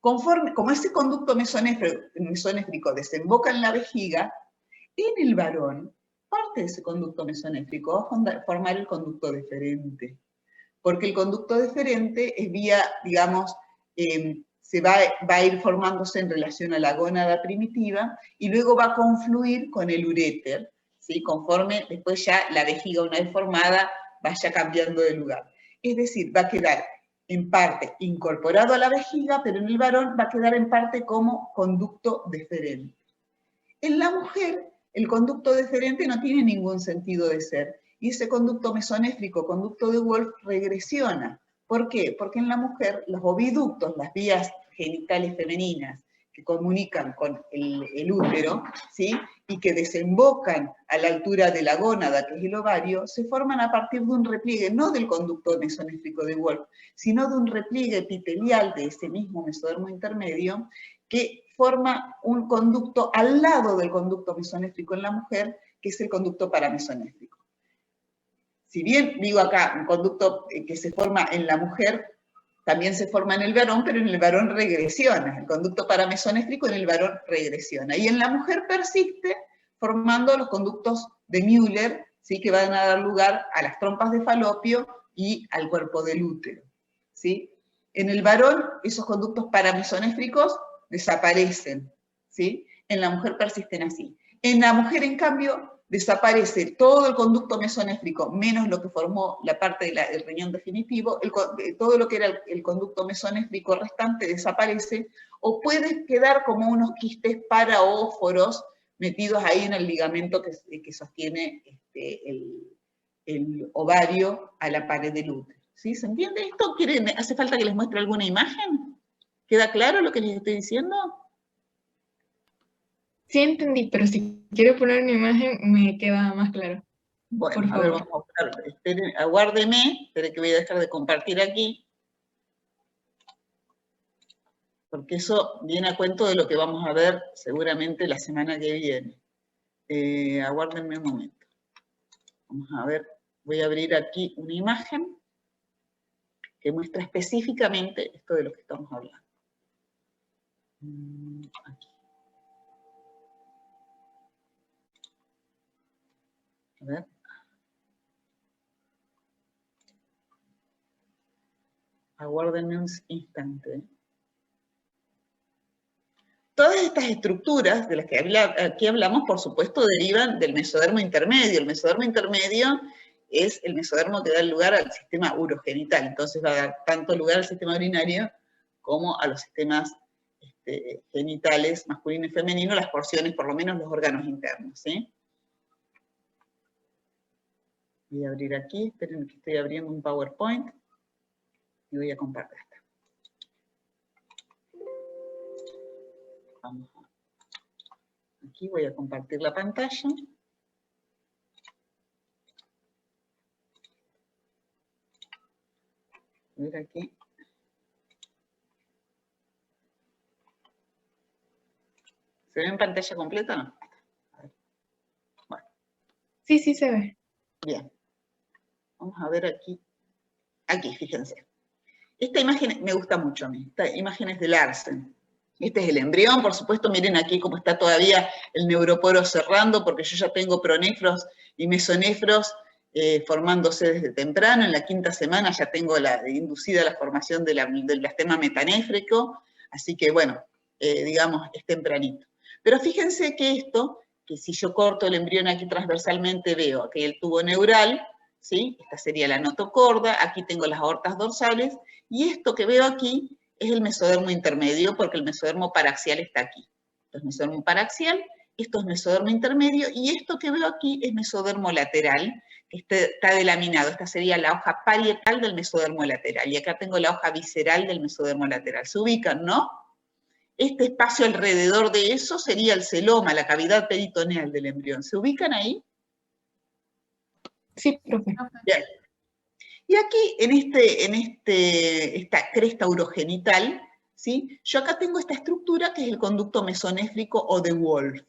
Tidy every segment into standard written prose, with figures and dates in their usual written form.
Como ese conducto mesonéfrico desemboca en la vejiga, en el varón, parte de ese conducto mesonéfrico va a formar el conducto deferente. Porque el conducto deferente es vía, digamos, se va a ir formándose en relación a la gónada primitiva y luego va a confluir con el uréter, ¿sí? Conforme después ya la vejiga, una vez formada, vaya cambiando de lugar. Es decir, va a quedar en parte incorporado a la vejiga, pero en el varón va a quedar en parte como conducto deferente. En la mujer, el conducto deferente no tiene ningún sentido de ser, y ese conducto mesonéfrico, conducto de Wolff, regresiona. ¿Por qué? Porque en la mujer los oviductos, las vías genitales femeninas que comunican con el útero, ¿sí? Y que desembocan a la altura de la gónada, que es el ovario, se forman a partir de un repliegue, no del conducto mesonéfrico de Wolff, sino de un repliegue epitelial de ese mismo mesodermo intermedio, que forma un conducto al lado del conducto mesonéfrico en la mujer, que es el conducto paramesonéfrico. Si bien digo acá, un conducto que se forma en la mujer, también se forma en el varón, pero en el varón regresiona. El conducto paramesonéfrico en el varón regresiona. Y en la mujer persiste formando los conductos de Müller, ¿sí? Que van a dar lugar a las trompas de falopio y al cuerpo del útero, ¿sí? En el varón, esos conductos paramesonéfricos desaparecen, ¿sí? En la mujer persisten así. En la mujer, en cambio, desaparece todo el conducto mesonéfrico, menos lo que formó la parte del riñón definitivo, todo lo que era el conducto mesonéfrico restante desaparece, o puede quedar como unos quistes paraóforos metidos ahí en el ligamento que sostiene el ovario a la pared del útero. ¿Sí? ¿Se entiende esto? ¿Hace falta que les muestre alguna imagen? ¿Queda claro lo que les estoy diciendo? Sí entendí, pero si quiero poner una imagen me queda más claro. Bueno, por favor. A ver, vamos a buscar. Esperen, aguárdeme, esperen que voy a dejar de compartir aquí. Porque eso viene a cuento de lo que vamos a ver seguramente la semana que viene. Aguárdenme un momento. Vamos a ver, voy a abrir aquí una imagen que muestra específicamente esto de lo que estamos hablando. Aquí. A ver. Aguárdenme un instante. Todas estas estructuras de las que aquí hablamos, por supuesto, derivan del mesodermo intermedio. El mesodermo intermedio es el mesodermo que da lugar al sistema urogenital. Entonces va a dar tanto lugar al sistema urinario como a los sistemas genitales masculino y femenino, las porciones, por lo menos los órganos internos, ¿sí? Voy a abrir aquí, esperen que estoy abriendo un PowerPoint y voy a compartir. Vamos a... Aquí voy a compartir la pantalla. A ver aquí. ¿Se ve en pantalla completa o no? Bueno. Sí, sí se ve. Bien. Vamos a ver aquí. Aquí, fíjense. Esta imagen me gusta mucho a mí. Esta imagen es de Larsen. Este es el embrión, por supuesto. Miren aquí cómo está todavía el neuroporo cerrando, porque yo ya tengo pronefros y mesonefros formándose desde temprano. En la 5ª semana ya tengo inducida la formación del blastema metanéfrico. Así que, bueno, digamos, es tempranito. Pero fíjense que esto, que si yo corto el embrión aquí transversalmente, veo que el tubo neural, ¿sí? Esta sería la notocorda, aquí tengo las aortas dorsales, y esto que veo aquí es el mesodermo intermedio, porque el mesodermo paraxial está aquí. Esto es mesodermo paraxial, esto es mesodermo intermedio, y esto que veo aquí es mesodermo lateral, que está delaminado. Esta sería la hoja parietal del mesodermo lateral, y acá tengo la hoja visceral del mesodermo lateral. ¿Se ubican, no? Este espacio alrededor de eso sería el celoma, la cavidad peritoneal del embrión. ¿Se ubican ahí? Sí, profe. Bien. Y aquí, en esta cresta urogenital, ¿sí? Yo acá tengo esta estructura que es el conducto mesonéfrico o de Wolff,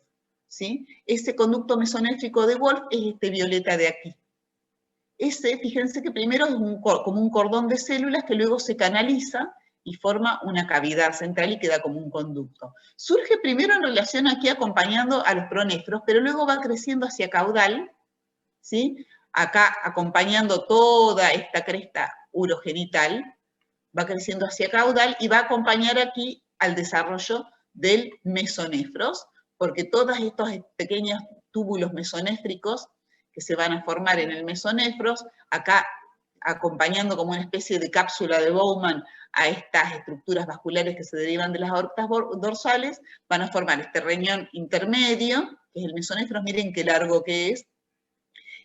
¿sí? Ese conducto mesonéfrico de Wolff es este violeta de aquí. Ese, fíjense que primero es como un cordón de células que luego se canaliza y forma una cavidad central y queda como un conducto. Surge primero en relación aquí acompañando a los pronéfros, pero luego va creciendo hacia caudal, ¿sí? Acá acompañando toda esta cresta urogenital, va creciendo hacia caudal y va a acompañar aquí al desarrollo del mesonéfros, porque todos estos pequeños túbulos mesonéfricos que se van a formar en el mesonéfros, acá acompañando como una especie de cápsula de Bowman a estas estructuras vasculares que se derivan de las aortas dorsales, van a formar este riñón intermedio, que es el mesonéfros, miren qué largo que es,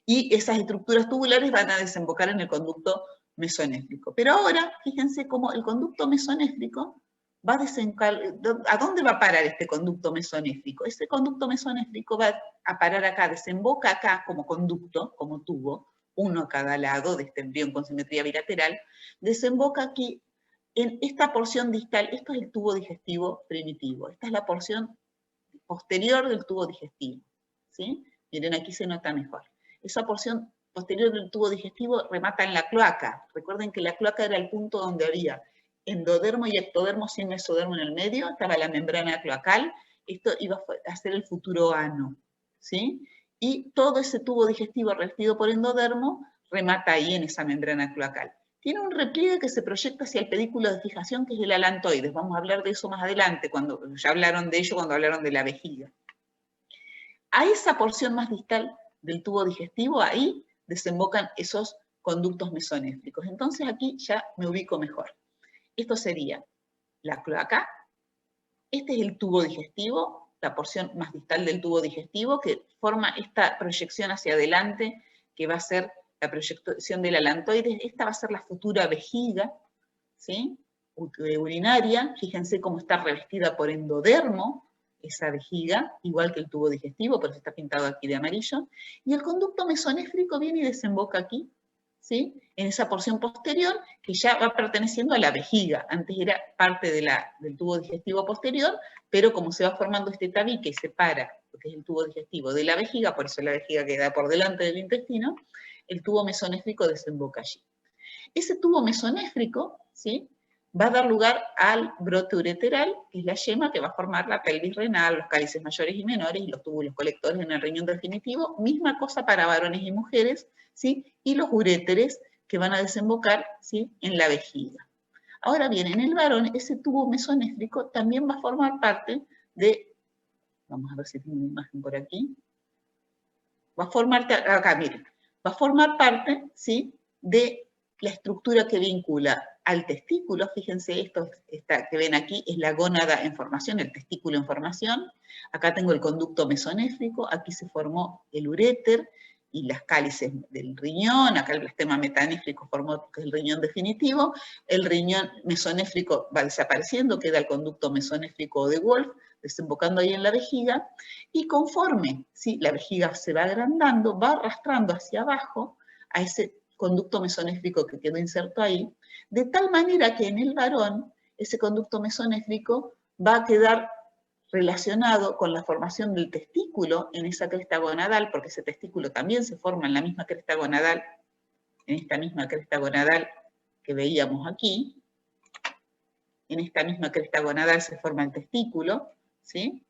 y esas estructuras tubulares van a desembocar en el conducto mesonéfrico. Pero ahora, fíjense cómo el conducto mesonéfrico va a ¿a dónde va a parar este conducto mesonéfrico? Ese conducto mesonéfrico va a parar acá, desemboca acá como conducto, como tubo, uno a cada lado de este embrión con simetría bilateral, desemboca aquí en esta porción distal. Esto es el tubo digestivo primitivo, esta es la porción posterior del tubo digestivo, ¿sí? Miren, aquí se nota mejor. Esa porción posterior del tubo digestivo remata en la cloaca. Recuerden que la cloaca era el punto donde había endodermo y ectodermo sin mesodermo en el medio, estaba la membrana cloacal, esto iba a ser el futuro ano, ¿sí? Y todo ese tubo digestivo revestido por endodermo remata ahí en esa membrana cloacal. Tiene un repliegue que se proyecta hacia el pedículo de fijación, que es el alantoides. Vamos a hablar de eso más adelante, cuando ya hablaron de ello cuando hablaron de la vejiga. A esa porción más distal del tubo digestivo, ahí desembocan esos conductos mesonéfricos. Entonces aquí ya me ubico mejor. Esto sería la cloaca, este es el tubo digestivo, la porción más distal del tubo digestivo, que forma esta proyección hacia adelante, que va a ser la proyección del alantoides. Esta va a ser la futura vejiga, ¿sí? Urinaria. Fíjense cómo está revestida por endodermo esa vejiga, igual que el tubo digestivo, pero está pintado aquí de amarillo. Y el conducto mesonéfrico viene y desemboca aquí, ¿sí? En esa porción posterior, que ya va perteneciendo a la vejiga. Antes era parte del tubo digestivo posterior, pero como se va formando este tabique y separa lo que es el tubo digestivo de la vejiga, por eso la vejiga queda por delante del intestino, el tubo mesonéfrico desemboca allí. Ese tubo mesonéfrico, ¿sí?, va a dar lugar al brote ureteral, que es la yema que va a formar la pelvis renal, los cálices mayores y menores y los túbulos colectores en el riñón definitivo. Misma cosa para varones y mujeres, ¿sí?, y los uréteres que van a desembocar, ¿sí?, en la vejiga. Ahora bien, en el varón, ese tubo mesonéfrico también va a formar parte de, vamos a ver si tengo una imagen por aquí, va a formar, acá miren, va a formar parte, ¿sí?, de la estructura que vincula al testículo. Fíjense, esta que ven aquí es la gónada en formación, el testículo en formación. Acá tengo el conducto mesonéfrico, aquí se formó el uréter y las cálices del riñón, acá el blastema metanéfrico formó el riñón definitivo, el riñón mesonéfrico va desapareciendo, queda el conducto mesonéfrico de Wolf, desembocando ahí en la vejiga, y conforme, ¿sí?, la vejiga se va agrandando, va arrastrando hacia abajo a ese conducto mesonéfrico que quedó inserto ahí, de tal manera que en el varón ese conducto mesonéfrico va a quedar relacionado con la formación del testículo en esa cresta gonadal, porque ese testículo también se forma en la misma cresta gonadal, en esta misma cresta gonadal que veíamos aquí. En esta misma cresta gonadal se forma el testículo, ¿sí?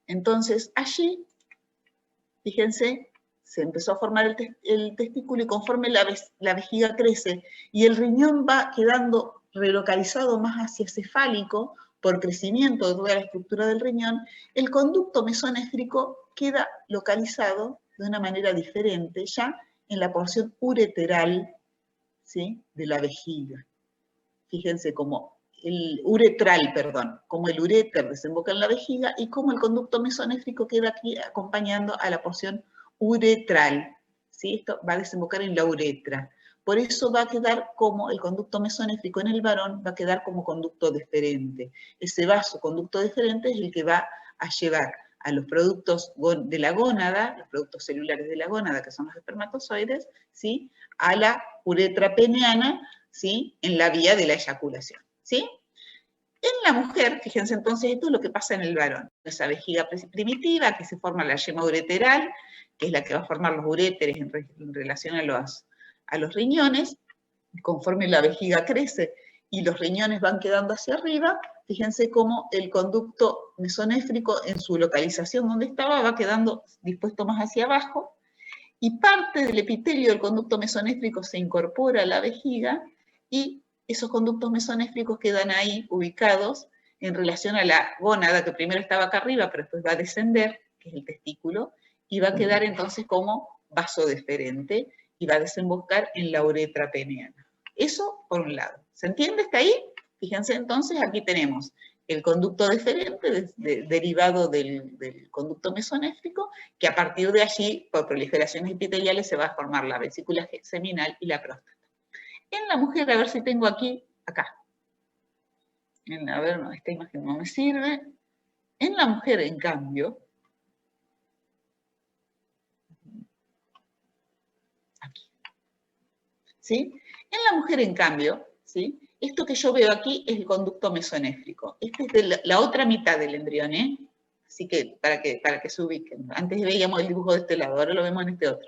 Entonces allí, fíjense, se empezó a formar el testículo y conforme la vejiga crece y el riñón va quedando relocalizado más hacia cefálico por crecimiento de toda la estructura del riñón, el conducto mesonéfrico queda localizado de una manera diferente ya en la porción ureteral, ¿sí?, de la vejiga. Fíjense cómo como el uréter desemboca en la vejiga y cómo el conducto mesonéfrico queda aquí acompañando a la porción uretral, ¿sí? Esto va a desembocar en la uretra. Por eso va a quedar como el conducto mesonéfrico en el varón, va a quedar como conducto deferente. Ese vaso conducto deferente es el que va a llevar a los productos de la gónada, los productos celulares de la gónada, que son los espermatozoides, ¿sí?, a la uretra peneana, ¿sí?, en la vía de la eyaculación, ¿sí? En la mujer, fíjense entonces, esto es lo que pasa en el varón. Esa vejiga primitiva, que se forma la yema ureteral, que es la que va a formar los uréteres en relación a los riñones. Conforme la vejiga crece y los riñones van quedando hacia arriba, fíjense cómo el conducto mesonéfrico en su localización donde estaba va quedando dispuesto más hacia abajo, y parte del epitelio del conducto mesonéfrico se incorpora a la vejiga, y esos conductos mesonéfricos quedan ahí ubicados en relación a la gónada, que primero estaba acá arriba, pero después va a descender, que es el testículo, y va a quedar entonces como vaso deferente, y va a desembocar en la uretra peneana. Eso por un lado. ¿Se entiende hasta ahí? Fíjense entonces, aquí tenemos el conducto deferente derivado del conducto mesonéfrico, que a partir de allí, por proliferaciones epiteliales, se va a formar la vesícula seminal y la próstata. En la mujer, a ver si tengo aquí, acá. A ver, no, esta imagen no me sirve. En la mujer, en cambio, aquí, ¿sí? En la mujer, en cambio, ¿sí? Esto que yo veo aquí es el conducto mesonéfrico. Esta es de la otra mitad del embrión, ¿eh? Así que para que se ubiquen. Antes veíamos el dibujo de este lado, ahora lo vemos en este otro.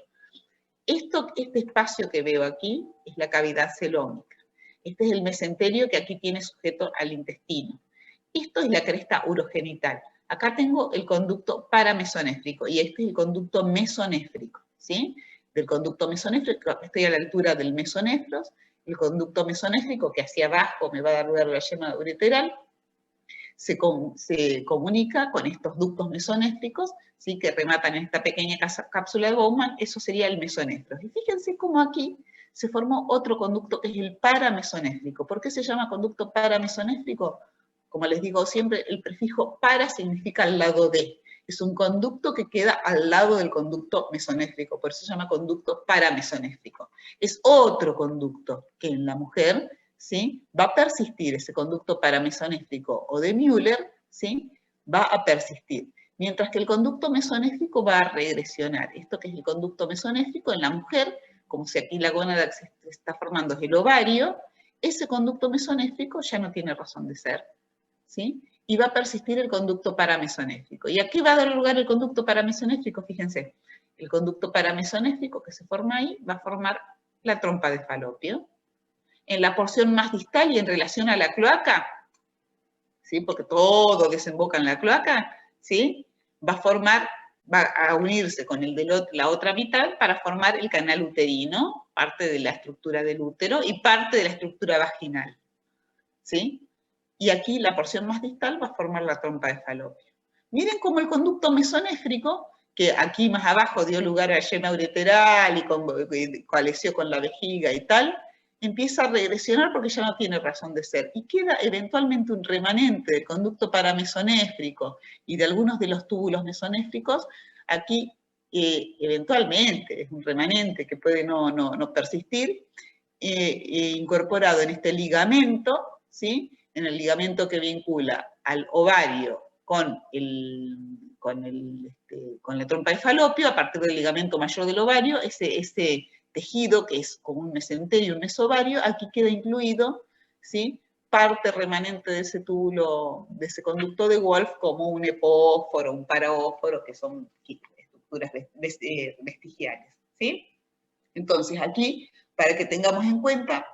Este espacio que veo aquí es la cavidad celómica. Este es el mesenterio que aquí tiene sujeto al intestino. Esto es la cresta urogenital. Acá tengo el conducto paramesonéfrico y este es el conducto mesonéfrico, ¿sí? Del conducto mesonéfrico, estoy a la altura del mesonefros, el conducto mesonéfrico que hacia abajo me va a dar lugar a la yema ureteral, se comunica con estos ductos mesonéfricos, ¿sí? Que rematan en esta pequeña cápsula de Bowman, eso sería el mesonefros. Y fíjense cómo aquí se formó otro conducto que es el paramesonéfrico. ¿Por qué se llama conducto paramesonéfrico? Como les digo siempre, el prefijo para significa al lado de. Es un conducto que queda al lado del conducto mesonéfrico, por eso se llama conducto paramesonéfrico. Es otro conducto que en la mujer, ¿sí? Va a persistir ese conducto paramesonéfrico o de Müller, ¿sí? Va a persistir. Mientras que el conducto mesonéfrico va a regresionar. Esto que es el conducto mesonéfrico en la mujer, como si aquí la gónada que se está formando es el ovario, ese conducto mesonéfrico ya no tiene razón de ser, ¿sí? Y va a persistir el conducto paramesonéfrico. ¿Y a qué va a dar lugar el conducto paramesonéfrico? Fíjense, el conducto paramesonéfrico que se forma ahí va a formar la trompa de Falopio. En la porción más distal y en relación a la cloaca, ¿sí? Porque todo desemboca en la cloaca, ¿sí? Va a unirse con el de la otra mitad para formar el canal uterino, parte de la estructura del útero y parte de la estructura vaginal, ¿sí? Y aquí la porción más distal va a formar la trompa de Falopio. Miren cómo el conducto mesonéfrico, que aquí más abajo dio lugar a la yema ureteral y coalesció con la vejiga y tal, empieza a regresionar porque ya no tiene razón de ser. Y queda eventualmente un remanente del conducto paramesonéfrico y de algunos de los túbulos mesonéfricos. Aquí eventualmente es un remanente que puede no persistir, incorporado en este ligamento, ¿sí? En el ligamento que vincula al ovario con la trompa de Falopio, a partir del ligamento mayor del ovario, ese tejido que es como un mesenterio, un mesovario, aquí queda incluido, ¿sí? Parte remanente de ese túbulo, de ese conducto de Wolff, como un epóforo, un paraóforo, que son estructuras vestigiales, ¿sí? Entonces aquí, para que tengamos en cuenta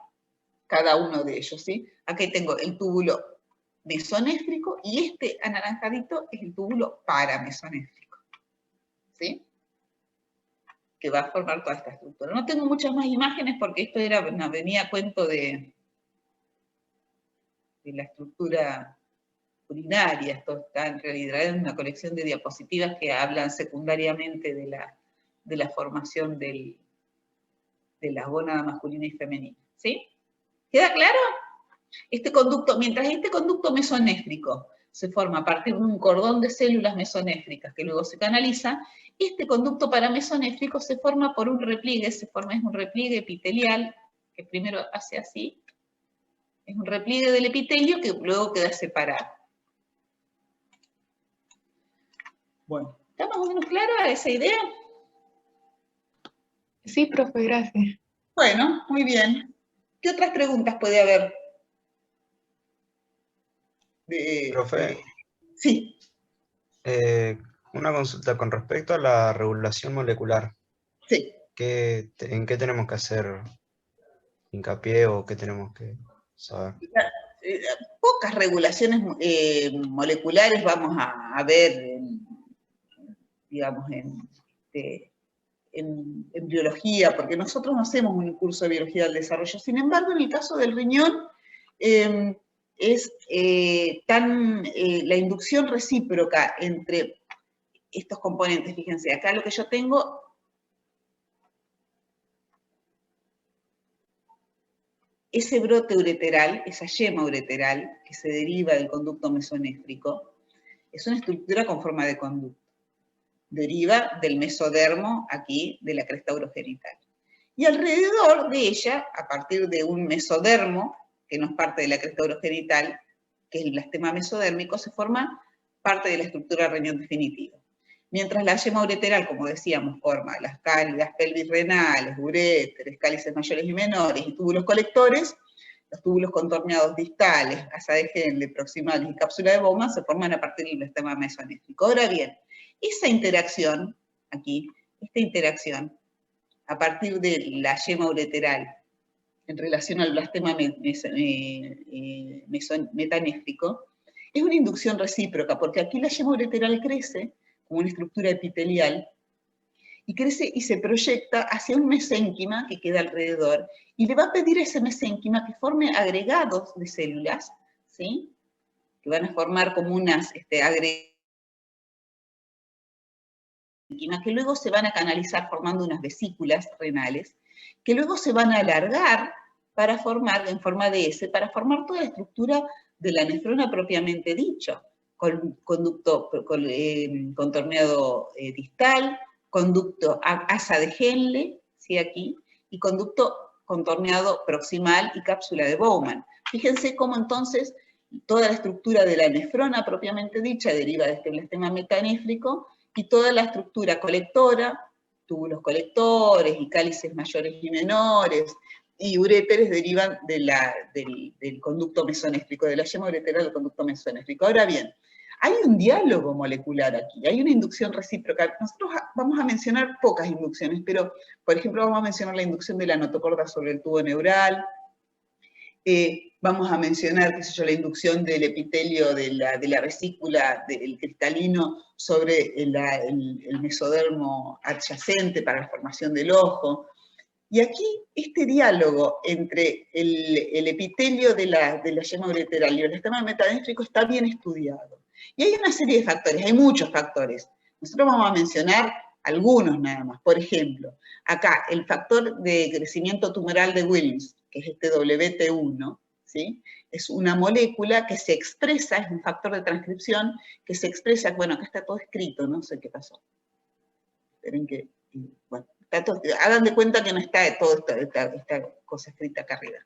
cada uno de ellos, ¿sí? Aquí tengo el túbulo mesonéfrico y este anaranjadito es el túbulo paramesonéfrico, ¿sí? Que va a formar toda esta estructura. No tengo muchas más imágenes porque esto venía a cuento de la estructura urinaria. Esto está en realidad en una colección de diapositivas que hablan secundariamente de la formación de la gónada masculina y femenina, ¿sí? ¿Queda claro? Mientras este conducto mesonéfrico se forma a partir de un cordón de células mesonéfricas que luego se canaliza, este conducto paramesonéfrico se forma por un repliegue, es un repliegue epitelial, que primero hace así, es un repliegue del epitelio que luego queda separado. Bueno, ¿está más o menos clara esa idea? Sí, profe, gracias. Bueno, muy bien. ¿Qué otras preguntas puede haber? Profe, Sí. una consulta con respecto a la regulación molecular. Sí. ¿En qué tenemos que hacer hincapié o qué tenemos que saber. Pocas regulaciones moleculares vamos a ver, digamos, en biología, porque nosotros no hacemos un curso de biología del desarrollo. Sin embargo, en el caso del riñón, es la inducción recíproca entre estos componentes. Fíjense, acá lo que yo tengo, ese brote ureteral, esa yema ureteral, que se deriva del conducto mesonéfrico, es una estructura con forma de conducto. Deriva del mesodermo, aquí, de la cresta urogenital. Y alrededor de ella, a partir de un mesodermo, que no es parte de la cresta urogenital, que es el blastema mesodérmico, se forma parte de la estructura riñón definitiva. Mientras la yema ureteral, como decíamos, forma las pelvis renales, uréteres, cálices mayores y menores y túbulos colectores, los túbulos contorneados distales, asa de Henle, proximales y cápsula de Bowman se forman a partir del blastema mesonéfrico. Ahora bien, esa interacción, aquí, esta interacción, a partir de la yema ureteral en relación al blastema metanéfrico, es una inducción recíproca, porque aquí la yema ureteral crece como una estructura epitelial, y crece y se proyecta hacia un mesénquima que queda alrededor, y le va a pedir a ese mesénquima que forme agregados de células, ¿sí? Que van a formar como unas agregados, que luego se van a canalizar formando unas vesículas renales, que luego se van a alargar para formar, en forma de S, para formar toda la estructura de la nefrona propiamente dicho, con conducto contorneado distal, conducto asa de Henle, ¿sí? Aquí, y conducto contorneado proximal y cápsula de Bowman. Fíjense cómo entonces toda la estructura de la nefrona propiamente dicha deriva de este blastema metanéfrico, y toda la estructura colectora, túbulos colectores y cálices mayores y menores, y uréteres derivan del conducto mesonéfrico, de la yema ureteral del conducto mesonéfrico. Ahora bien, hay un diálogo molecular aquí, hay una inducción recíproca. Nosotros vamos a mencionar pocas inducciones, pero, por ejemplo, vamos a mencionar la inducción de la notocorda sobre el tubo neural, vamos a mencionar, qué sé yo, la inducción del epitelio de la vesícula del cristalino sobre el mesodermo adyacente para la formación del ojo. Y aquí este diálogo entre el epitelio de la yema ureteral y el blastema metanéfrico está bien estudiado. Y hay una serie de factores, hay muchos factores. Nosotros vamos a mencionar algunos nada más. Por ejemplo, acá el factor de crecimiento tumoral de Wilms, que es este WT1, ¿sí? Es una molécula que se expresa, es un factor de transcripción que se expresa, bueno, acá está todo escrito, no sé qué pasó. Esperen que, bueno, está todo, hagan de cuenta que no está toda esta cosa escrita acá arriba.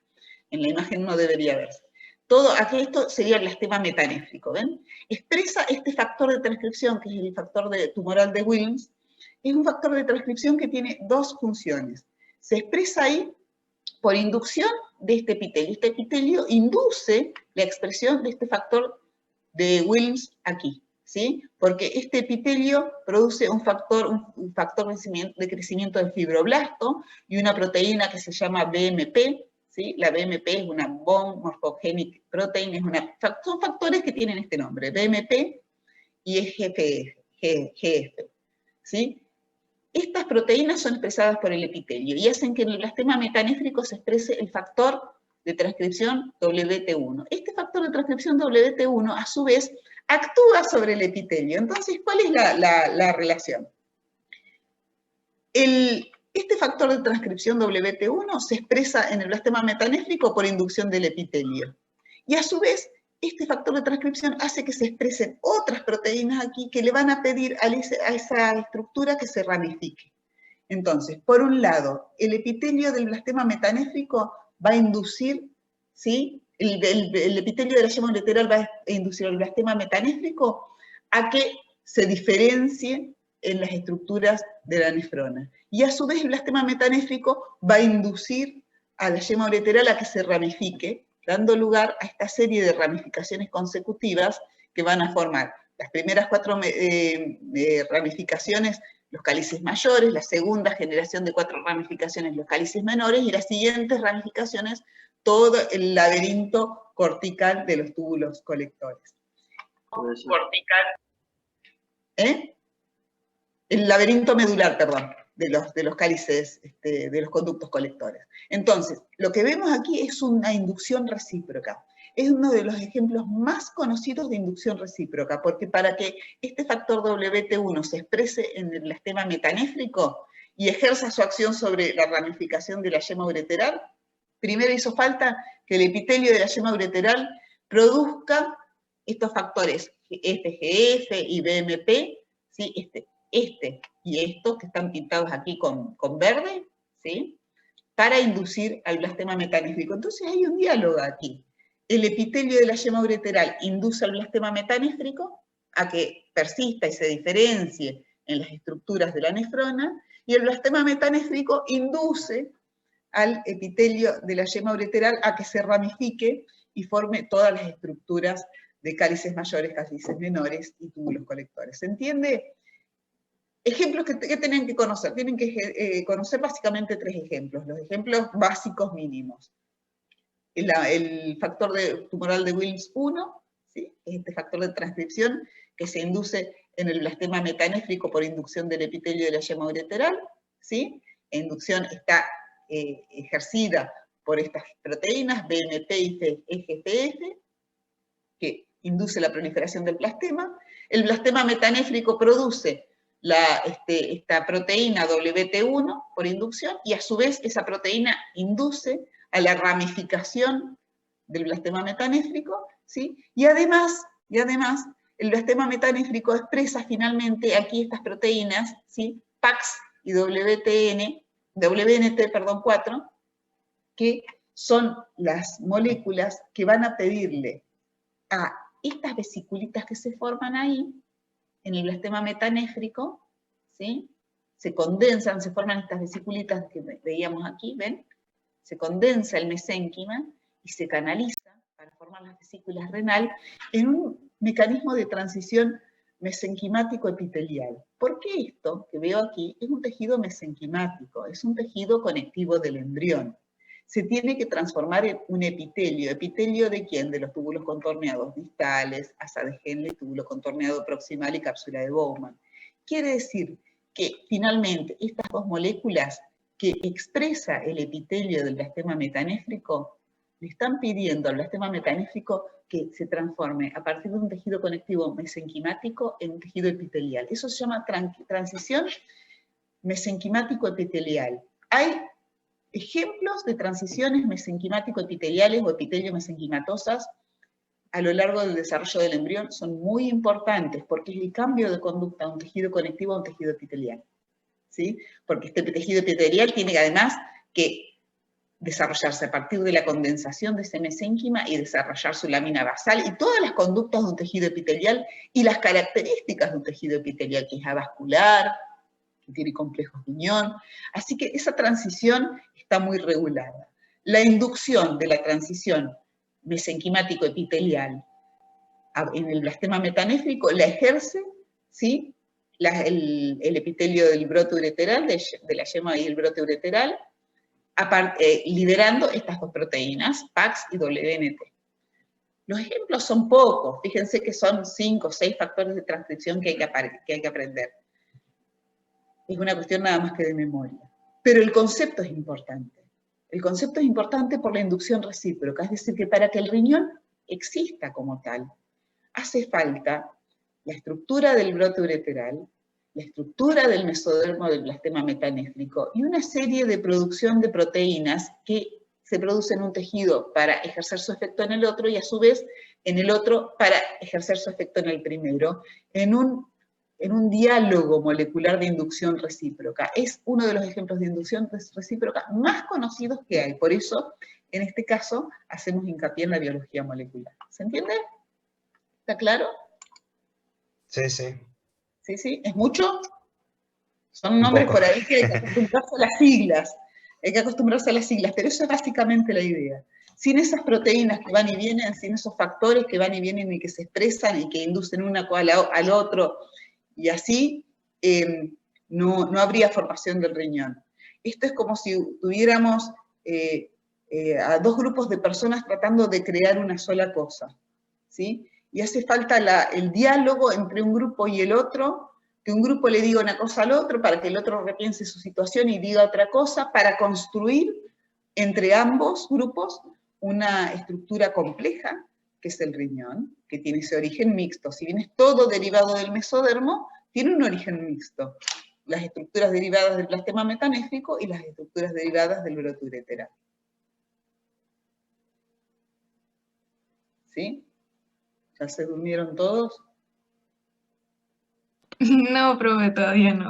En la imagen no debería verse. Todo, aquí esto sería el blastema metanéfrico, ¿ven? Expresa este factor de transcripción, que es el factor tumoral de Wilms, es un factor de transcripción que tiene dos funciones. Se expresa ahí por inducción de este epitelio. Este epitelio induce la expresión de este factor de Wilms aquí, ¿sí? Porque este epitelio produce un factor de crecimiento del fibroblasto y una proteína que se llama BMP, ¿sí? La BMP es una Bone Morphogenic Protein, son factores que tienen este nombre, BMP y GF, ¿sí? Estas proteínas son expresadas por el epitelio y hacen que en el blastema metanéfrico se exprese el factor de transcripción WT1. Este factor de transcripción WT1, a su vez, actúa sobre el epitelio. Entonces, ¿cuál es la relación? Este factor de transcripción WT1 se expresa en el blastema metanéfrico por inducción del epitelio. Y a su vez, este factor de transcripción hace que se expresen otras proteínas aquí que le van a pedir a esa estructura que se ramifique. Entonces, por un lado, el epitelio del blastema metanéfrico va a inducir, ¿sí? El epitelio de la yema ureteral va a inducir al blastema metanéfrico a que se diferencie en las estructuras de la nefrona. Y a su vez el blastema metanéfrico va a inducir a la yema ureteral a que se ramifique, dando lugar a esta serie de ramificaciones consecutivas que van a formar las primeras 4 ramificaciones, los cálices mayores, la segunda generación de 4 ramificaciones, los cálices menores, y las siguientes ramificaciones todo el laberinto cortical de los túbulos colectores. El laberinto medular, perdón, de los cálices, de los conductos colectores. Entonces, lo que vemos aquí es una inducción recíproca. Es uno de los ejemplos más conocidos de inducción recíproca, porque para que este factor WT1 se exprese en el blastema metanéfrico y ejerza su acción sobre la ramificación de la yema ureteral, primero hizo falta que el epitelio de la yema ureteral produzca estos factores FGF y BMP, ¿sí? Este y estos que están pintados aquí con verde, ¿sí? Para inducir al blastema metanéfrico. Entonces hay un diálogo aquí. El epitelio de la yema ureteral induce al blastema metanéfrico a que persista y se diferencie en las estructuras de la nefrona, y el blastema metanéfrico induce al epitelio de la yema ureteral a que se ramifique y forme todas las estructuras de cálices mayores, cálices menores y túbulos colectores. ¿Se entiende? Ejemplos que tienen que conocer. Tienen que conocer básicamente 3 ejemplos, los ejemplos básicos mínimos. El factor tumoral de Wilms 1, ¿sí? Este factor de transcripción que se induce en el blastema metanéfrico por inducción del epitelio de la yema ureteral, ¿sí? La inducción está ejercida por estas proteínas, BMP y FGF, que induce la proliferación del blastema. El blastema metanéfrico produce esta proteína WT1 por inducción, y a su vez esa proteína induce a la ramificación del blastema metanéfrico, ¿sí? Y además, el blastema metanéfrico expresa finalmente aquí estas proteínas, ¿sí? PAX y WNT4, que son las moléculas que van a pedirle a estas vesiculitas que se forman ahí, en el blastema metanéfrico, ¿sí? Se condensan, se forman estas vesiculitas que veíamos aquí, ¿ven? Se condensa el mesénquima y se canaliza para formar las vesículas renal en un mecanismo de transición mesenquimático epitelial. ¿Por qué esto que veo aquí es un tejido mesenquimático? Es un tejido conectivo del embrión. Se tiene que transformar en un epitelio. ¿Epitelio de quién? De los túbulos contorneados distales, asa de Henle, túbulo contorneado proximal y cápsula de Bowman. Quiere decir que finalmente estas 2 moléculas que expresa el epitelio del blastema metanéfrico le están pidiendo al blastema metanéfrico que se transforme a partir de un tejido conectivo mesenquimático en un tejido epitelial. Eso se llama transición mesenquimático epitelial. Hay ejemplos de transiciones mesenquimático-epiteliales o epitelio-mesenquimatosas a lo largo del desarrollo del embrión, son muy importantes porque es el cambio de conducta de un tejido conectivo a un tejido epitelial, ¿sí? Porque este tejido epitelial tiene además que desarrollarse a partir de la condensación de ese mesénquima y desarrollar su lámina basal y todas las conductas de un tejido epitelial y las características de un tejido epitelial, que es avascular, que tiene complejos de unión. Así que esa transición está muy regulada. La inducción de la transición mesenquimático-epitelial en el blastema metanéfrico la ejerce, ¿sí? el epitelio del brote ureteral, de la yema y el brote ureteral, liberando estas 2 proteínas, PAX y WNT. Los ejemplos son pocos, fíjense que son 5 o 6 factores de transcripción que hay que aprender. Es una cuestión nada más que de memoria. Pero el concepto es importante. El concepto es importante por la inducción recíproca, es decir, que para que el riñón exista como tal, hace falta la estructura del brote ureteral, la estructura del mesodermo del blastema metanéfrico y una serie de producción de proteínas que se producen en un tejido para ejercer su efecto en el otro y a su vez en el otro para ejercer su efecto en el primero, en un diálogo molecular de inducción recíproca. Es uno de los ejemplos de inducción recíproca más conocidos que hay. Por eso, en este caso, hacemos hincapié en la biología molecular. ¿Se entiende? ¿Está claro? Sí, sí. ¿Sí, sí? ¿Es mucho? Son nombres por ahí que hay que acostumbrarse a las siglas. Hay que acostumbrarse a las siglas, pero eso es básicamente la idea. Sin esas proteínas que van y vienen, sin esos factores que van y vienen y que se expresan y que inducen una al otro, y así no habría formación del riñón. Esto es como si tuviéramos a dos grupos de personas tratando de crear una sola cosa, ¿sí? Y hace falta el diálogo entre un grupo y el otro, que un grupo le diga una cosa al otro para que el otro repiense su situación y diga otra cosa, para construir entre ambos grupos una estructura compleja, que es el riñón, que tiene ese origen mixto. Si bien es todo derivado del mesodermo, tiene un origen mixto. Las estructuras derivadas del plastema metanéfrico y las estructuras derivadas del broto ureteral. ¿Sí? ¿Ya se durmieron todos? No, profe, todavía no.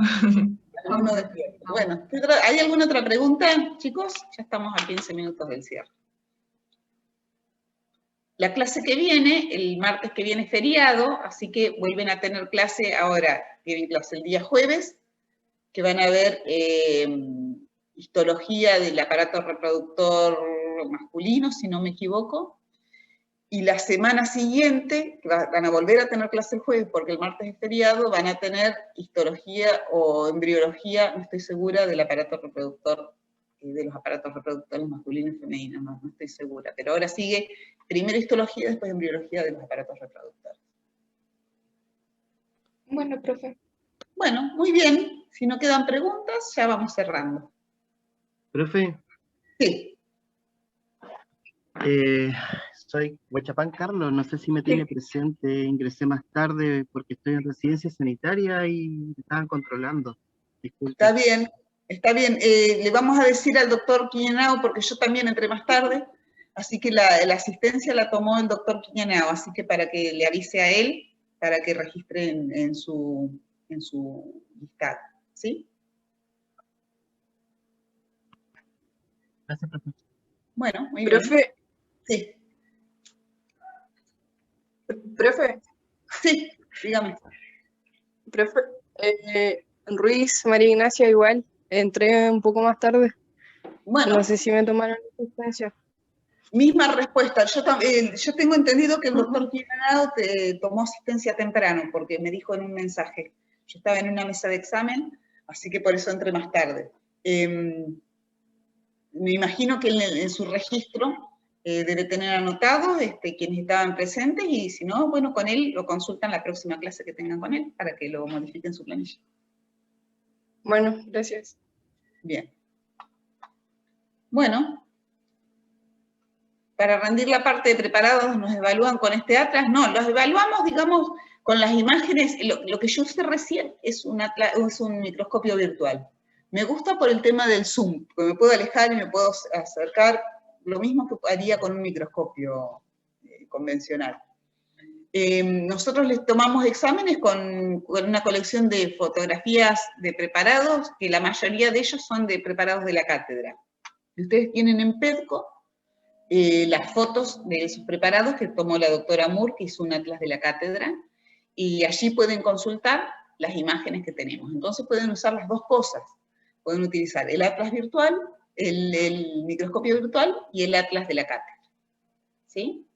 ¿Alguno despierto? Bueno, ¿hay alguna otra pregunta, chicos? Ya estamos a 15 minutos del cierre. La clase que viene, el martes que viene es feriado, así que vuelven a tener clase ahora, tienen clase el día jueves, que van a ver histología del aparato reproductor masculino, si no me equivoco, y la semana siguiente, que van a volver a tener clase el jueves, porque el martes es feriado, van a tener histología o embriología, no estoy segura, del aparato reproductor, de los aparatos reproductores masculinos y femeninos, no estoy segura, pero ahora sigue primero histología, después embriología de los aparatos reproductores. Bueno, profe. Bueno, muy bien, si no quedan preguntas, ya vamos cerrando. Profe. Sí. Soy Huachapán Carlos, no sé si me tiene presente, ingresé más tarde porque estoy en residencia sanitaria y me estaban controlando. Disculpe. Está bien. Le vamos a decir al doctor Quiñanao, porque yo también entré más tarde, así que la asistencia la tomó el doctor Quiñanao, así que para que le avise a él, para que registre en su listado, ¿sí? Gracias, profe. Bueno, muy bien. Profe. Sí. Profe. Sí, dígame. Profe, Ruiz, María Ignacia, igual, entré un poco más tarde. Bueno. No sé si me tomaron asistencia. Misma respuesta. Yo tengo entendido que el doctor Quiñanao te tomó asistencia temprano, porque me dijo en un mensaje. Yo estaba en una mesa de examen, así que por eso entré más tarde. Me imagino que en su registro debe tener anotados quienes estaban presentes, y si no, bueno, con él lo consultan la próxima clase que tengan con él, para que lo modifiquen su planilla. Bueno, gracias. Bien. Bueno. Para rendir la parte de preparados, ¿nos evalúan con este atlas? No, los evaluamos, digamos, con las imágenes. Lo que yo usé recién es un microscopio virtual. Me gusta por el tema del zoom, porque me puedo alejar y me puedo acercar, lo mismo que haría con un microscopio convencional. Nosotros les tomamos exámenes con una colección de fotografías de preparados, que la mayoría de ellos son de preparados de la cátedra. Ustedes tienen en PEDCO las fotos de esos preparados que tomó la doctora Moore, que hizo un atlas de la cátedra, y allí pueden consultar las imágenes que tenemos. Entonces pueden usar las dos cosas. Pueden utilizar el atlas virtual, el microscopio virtual y el atlas de la cátedra. ¿Sí?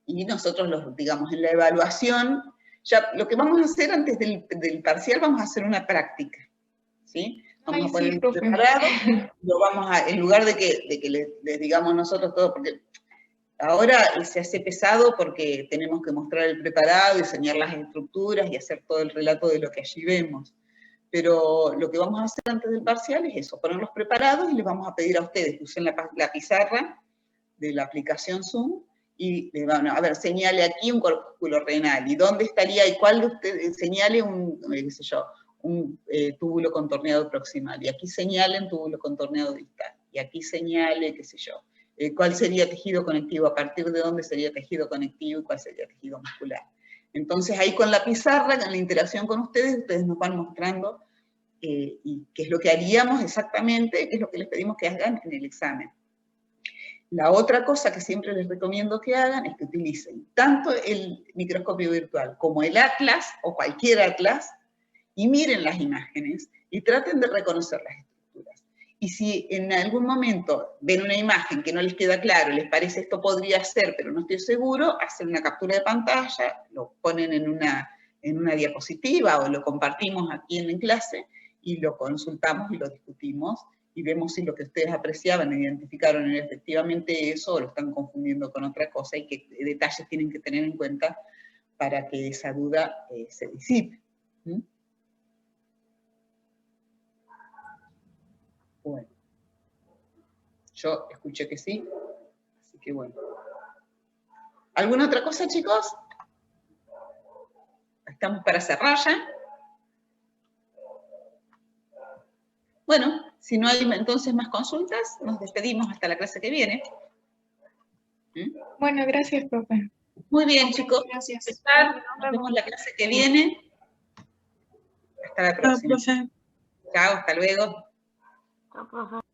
Y nosotros, digamos, en la evaluación, ya lo que vamos a hacer antes del parcial, vamos a hacer una práctica. ¿Sí? Vamos a poner preparado, lo vamos a, en lugar de que les digamos nosotros todo, porque ahora se hace pesado porque tenemos que mostrar el preparado, diseñar las estructuras y hacer todo el relato de lo que allí vemos. Pero lo que vamos a hacer antes del parcial es eso, ponerlos preparados, y les vamos a pedir a ustedes que usen la pizarra de la aplicación Zoom, y les van a ver, señale aquí un corpúsculo renal, y dónde estaría, y cuál de ustedes señale qué sé yo, un túbulo contorneado proximal, y aquí señalen túbulo contorneado distal, y aquí señale, qué sé yo, cuál sería tejido conectivo, a partir de dónde sería tejido conectivo y cuál sería tejido muscular. Entonces ahí con la pizarra, con la interacción con ustedes nos van mostrando y qué es lo que haríamos exactamente, qué es lo que les pedimos que hagan en el examen. La otra cosa que siempre les recomiendo que hagan es que utilicen tanto el microscopio virtual como el atlas, o cualquier atlas, y miren las imágenes y traten de reconocer las estructuras. Y si en algún momento ven una imagen que no les queda claro, les parece esto podría ser, pero no estoy seguro, hacen una captura de pantalla, lo ponen en una diapositiva o lo compartimos aquí en clase, y lo consultamos y lo discutimos, y vemos si lo que ustedes apreciaban e identificaron era efectivamente eso, o lo están confundiendo con otra cosa, y qué detalles tienen que tener en cuenta para que esa duda se disipe. ¿Mm? Bueno, yo escuché que sí, así que bueno. ¿Alguna otra cosa, chicos? Estamos para cerrar ya. Bueno, si no hay entonces más consultas, nos despedimos hasta la clase que viene. ¿Mm? Bueno, gracias, profe. Muy bien, chicos. Gracias. Nos vemos la clase que viene. Hasta la próxima. Chao, hasta luego. Chao, profe.